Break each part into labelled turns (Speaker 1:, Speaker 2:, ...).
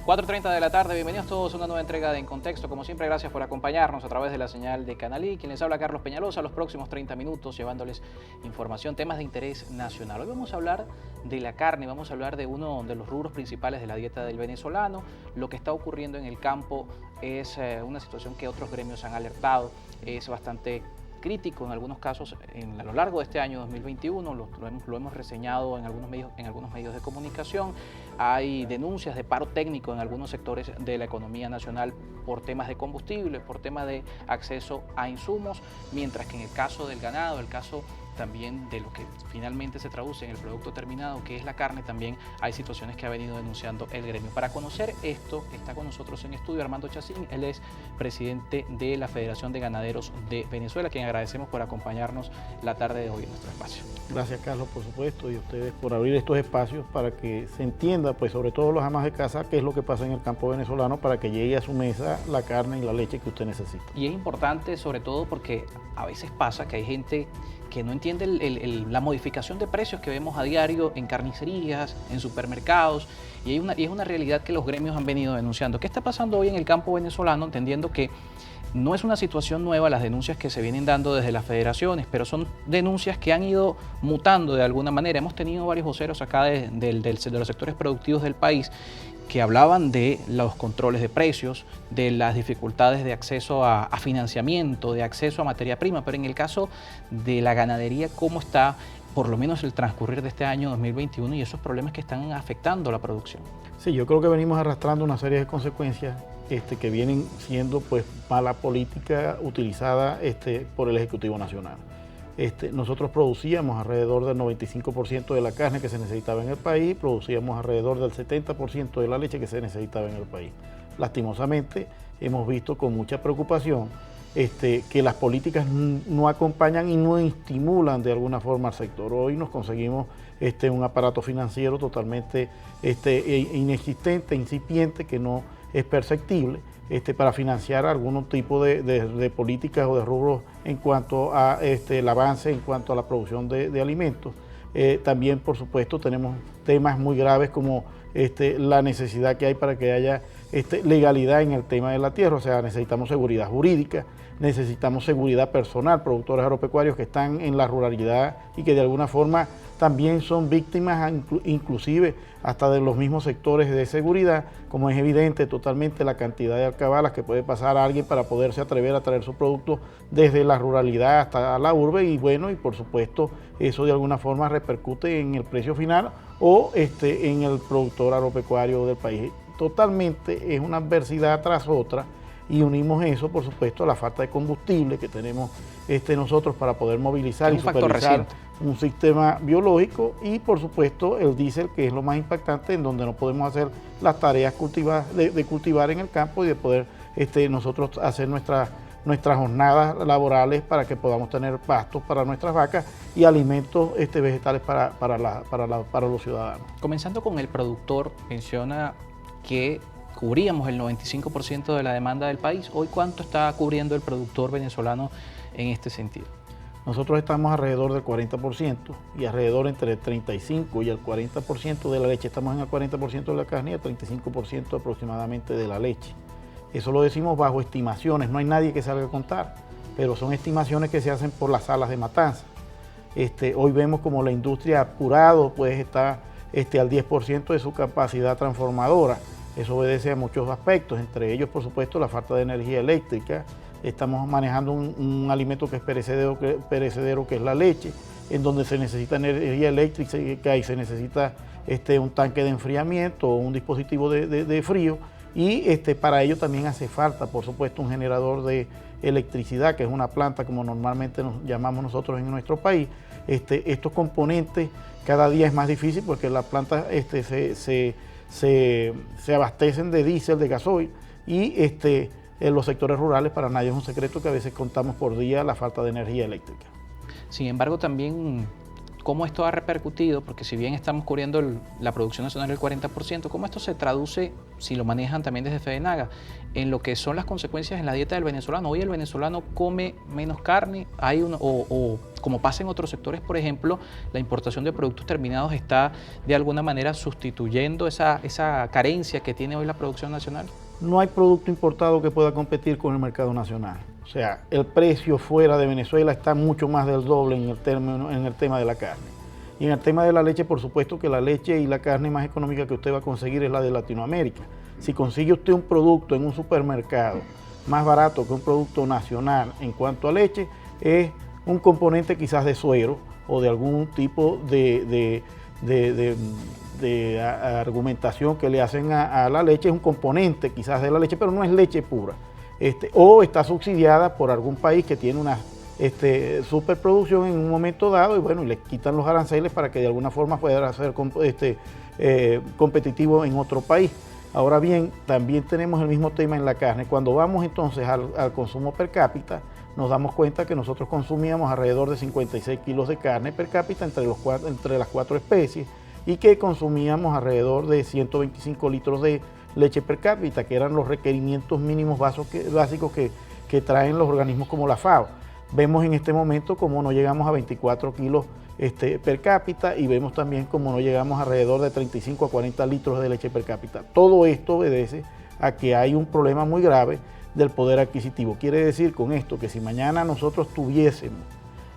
Speaker 1: 4:30 de la tarde, bienvenidos todos a una nueva entrega de En Contexto. Como siempre, gracias por acompañarnos a través de la señal de Canal I. Quien les habla, Carlos Peñalosa, los próximos 30 minutos llevándoles información, temas de interés nacional. Hoy vamos a hablar de la carne, vamos a hablar de uno de los rubros principales de la dieta del venezolano. Lo que está ocurriendo en el campo es una situación que otros gremios han alertado, es bastante crítico en algunos casos a lo largo de este año 2021, lo hemos reseñado en algunos medios de comunicación. Hay denuncias de paro técnico en algunos sectores de la economía nacional por temas de combustible, por temas de acceso a insumos, mientras que en el caso del ganado, el caso también de lo que finalmente se traduce en el producto terminado, que es la carne, también hay situaciones que ha venido denunciando el gremio. Para conocer esto, está con nosotros en estudio Armando Chacín, él es presidente de la Federación de Ganaderos de Venezuela, a quien agradecemos por acompañarnos la tarde de hoy en nuestro espacio.
Speaker 2: Gracias, Carlos, por supuesto, y a ustedes por abrir estos espacios para que se entienda, pues sobre todo los amas de casa, qué es lo que pasa en el campo venezolano para que llegue a su mesa la carne y la leche que usted necesita.
Speaker 1: Y es importante sobre todo porque a veces pasa que hay gente que no entiende la modificación de precios que vemos a diario en carnicerías, en supermercados, y es una realidad que los gremios han venido denunciando. ¿Qué está pasando hoy en el campo venezolano? Entendiendo que no es una situación nueva las denuncias que se vienen dando desde las federaciones, pero son denuncias que han ido mutando de alguna manera. Hemos tenido varios voceros acá de los sectores productivos del país que hablaban de los controles de precios, de las dificultades de acceso a financiamiento, de acceso a materia prima, pero en el caso de la ganadería, ¿cómo está por lo menos el transcurrir de este año 2021 y esos problemas que están afectando la producción?
Speaker 2: Sí, yo creo que venimos arrastrando una serie de consecuencias que vienen siendo pues mala política utilizada por el Ejecutivo Nacional. Nosotros producíamos alrededor del 95% de la carne que se necesitaba en el país, producíamos alrededor del 70% de la leche que se necesitaba en el país. Lastimosamente, hemos visto con mucha preocupación que las políticas no acompañan y no estimulan de alguna forma al sector. Hoy nos conseguimos un aparato financiero totalmente inexistente, incipiente, que no es perceptible para financiar algún tipo de políticas o de rubros en cuanto a el avance, en cuanto a la producción de alimentos. También, por supuesto, tenemos temas muy graves como la necesidad que hay para que haya legalidad en el tema de la tierra, o sea, necesitamos seguridad jurídica, necesitamos seguridad personal, productores agropecuarios que están en la ruralidad y que de alguna forma también son víctimas inclusive hasta de los mismos sectores de seguridad, como es evidente totalmente la cantidad de alcabalas que puede pasar a alguien para poderse atrever a traer su producto desde la ruralidad hasta la urbe, y bueno, y por supuesto eso de alguna forma repercute en el precio final o en el productor agropecuario del país. Totalmente es una adversidad tras otra, y unimos eso, por supuesto, a la falta de combustible que tenemos nosotros para poder movilizar y supervisar un sistema biológico, y por supuesto el diésel, que es lo más impactante, en donde no podemos hacer las tareas de cultivar en el campo y de poder nosotros hacer nuestras jornadas laborales para que podamos tener pastos para nuestras vacas y alimentos vegetales para los ciudadanos.
Speaker 1: Comenzando con el productor, menciona que cubríamos el 95% de la demanda del país. Hoy, ¿cuánto está cubriendo el productor venezolano en este sentido?
Speaker 2: Nosotros estamos alrededor del 40% y alrededor entre el 35 y el 40% de la leche. Estamos en el 40% de la carne y el 35% aproximadamente de la leche. Eso lo decimos bajo estimaciones, no hay nadie que salga a contar, pero son estimaciones que se hacen por las salas de matanza. Hoy vemos como la industria apurado pues está al 10% de su capacidad transformadora. Eso obedece a muchos aspectos, entre ellos, por supuesto, la falta de energía eléctrica. Estamos manejando un alimento que es perecedero, que es la leche, en donde se necesita energía eléctrica y se necesita un tanque de enfriamiento o un dispositivo de frío, y para ello también hace falta, por supuesto, un generador de electricidad, que es una planta como normalmente nos llamamos nosotros en nuestro país. Estos componentes cada día es más difícil porque las plantas se abastecen de diésel, de gasoil, y en los sectores rurales para nadie es un secreto que a veces contamos por día la falta de energía eléctrica.
Speaker 1: Sin embargo, también cómo esto ha repercutido, porque si bien estamos cubriendo la producción nacional del 40%, cómo esto se traduce, si lo manejan también desde FEDENAGA, en lo que son las consecuencias en la dieta del venezolano. Hoy el venezolano come menos carne, o como pasa en otros sectores, por ejemplo, la importación de productos terminados está de alguna manera sustituyendo esa carencia que tiene hoy la producción nacional.
Speaker 2: No hay producto importado que pueda competir con el mercado nacional. O sea, el precio fuera de Venezuela está mucho más del doble en el tema de la carne. Y en el tema de la leche, por supuesto que la leche y la carne más económica que usted va a conseguir es la de Latinoamérica. Si consigue usted un producto en un supermercado más barato que un producto nacional en cuanto a leche, es un componente quizás de suero o de algún tipo de argumentación que le hacen a la leche, es un componente quizás de la leche, pero no es leche pura. O está subsidiada por algún país que tiene una superproducción en un momento dado y bueno, y le quitan los aranceles para que de alguna forma pueda ser competitivo en otro país. Ahora bien, también tenemos el mismo tema en la carne. Cuando vamos entonces al consumo per cápita, nos damos cuenta que nosotros consumíamos alrededor de 56 kilos de carne per cápita entre las 4 especies y que consumíamos alrededor de 125 litros de leche per cápita, que eran los requerimientos mínimos básicos que traen los organismos como la FAO. Vemos en este momento como no llegamos a 24 kilos per cápita y vemos también como no llegamos alrededor de 35 a 40 litros de leche per cápita. Todo esto obedece a que hay un problema muy grave del poder adquisitivo. Quiere decir con esto que si mañana nosotros tuviésemos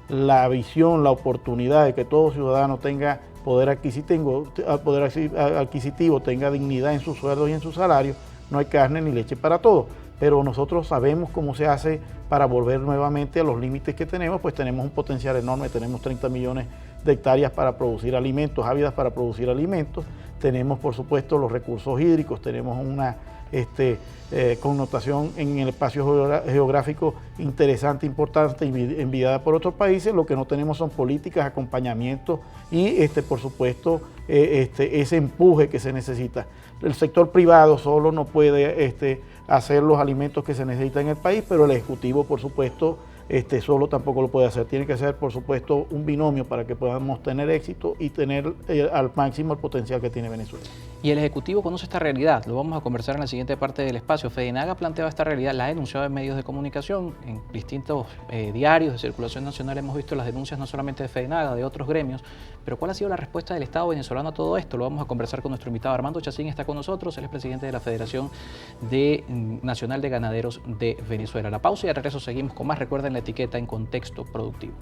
Speaker 2: la visión, la oportunidad de que todo ciudadano tenga poder adquisitivo, tenga dignidad en sus sueldos y en sus salarios, no hay carne ni leche para todos. Pero nosotros sabemos cómo se hace para volver nuevamente a los límites que tenemos, pues tenemos un potencial enorme, tenemos 30 millones de hectáreas para producir alimentos, ávidas para producir alimentos, tenemos por supuesto los recursos hídricos, tenemos una connotación en el espacio geográfico interesante, importante, envidiada por otros países. Lo que no tenemos son políticas, acompañamiento y por supuesto ese empuje que se necesita. El sector privado solo no puede hacer los alimentos que se necesitan en el país, pero el Ejecutivo por supuesto solo tampoco lo puede hacer. Tiene que ser, por supuesto, un binomio para que podamos tener éxito y tener al máximo el potencial que tiene Venezuela.
Speaker 1: Y el Ejecutivo conoce esta realidad, lo vamos a conversar en la siguiente parte del espacio. FEDENAGA ha planteado esta realidad, la ha denunciado en medios de comunicación, en distintos diarios de circulación nacional hemos visto las denuncias no solamente de FEDENAGA, de otros gremios, pero ¿cuál ha sido la respuesta del Estado venezolano a todo esto? Lo vamos a conversar con nuestro invitado. Armando Chacín está con nosotros, él es presidente de la Federación Nacional de Ganaderos de Venezuela. La pausa y al regreso seguimos con más. Recuerden la etiqueta en Contexto Productivo.